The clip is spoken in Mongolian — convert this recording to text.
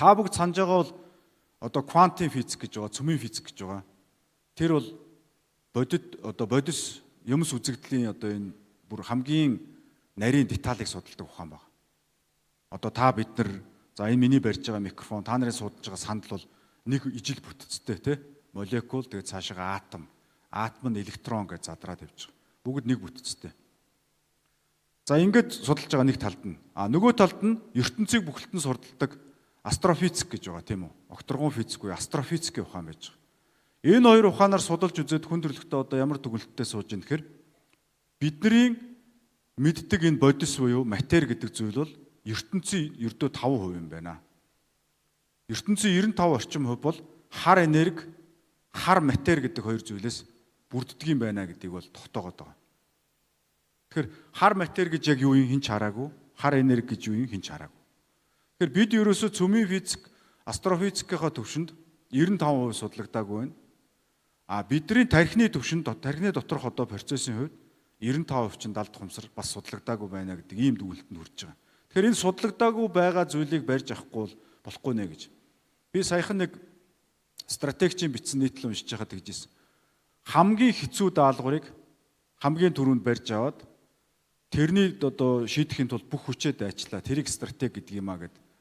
Та бүгд санаж байгаа бол одоо квантын физик гэж байгаа, цөмийн физик гэж байгаа. Тэр бол бодис юмс үзэгдлийн одоо энэ бүр хамгийн нарийн деталийг судалдаг ухаан байна. Одоо та бид нар за энэ миний барьж байгаа микрофон, та нарын судалж байгаа сандал бол нэг ижил бүтцтэй тий молекул тэгээд цаашаа атом нь электрон гэж задраад явж байгаа. Бүгд нэг бүтцтэй. За ингэж судалж байгаа нэг талд нь. Нөгөө талд нь ертөнцийг бүхэлдэн судалдаг астрофизик гэж байгаа тийм үү? Окторгон физик буюу астрофизикийн ухаан байж байгаа. Энэ хоёр ухаанаар судалж үзээд хүн төрлөختөө одоо ямар дүгнэлттэй сууж ийн гэхээр бидний мэддэг энэ бодис буюу матери гэдэг зүйл бол ертөнцийн ердөө 5% юм байна. ертөнцийн 95 орчим хувь бол хар энерги, хар матери гэдэг хоёр зүйлээс бүрддэг юм байна гэдгийг бол тогтоогоод байгаа. Тэгэхээр хар матери гэж яг юу юм хэн ч хараагүй, хар энерги гэж юу юм хэн ч хараагүй. Тэгэхээр бид ерөөсөө цөмийн физик, астрофизикийнхаа төвшөнд 95% судлагдаагүй байна. Бидний тархины төвшөнд, тархины доторх одоо процессын хувьд 95% чинь далд хумсар бас судлагдаагүй байна гэдэг ийм дүгнэлтэнд хүрч байгаа. Тэгэхээр энэ судлагдаагүй байгаа зүйлийг барьж авахгүй болохгүй нэ гэж. Би саяхан нэг стратегичийн бичсэн нийтлэл уншиж байхад тэгжсэн. Хамгийн хэцүү даалгаврыг хамгийн түрүүнд барьж аваад тэрний одоо шийдэхин тулд бүх хүчээ дайчлаа. Тэрийг стратеги гэдэг юм а гэд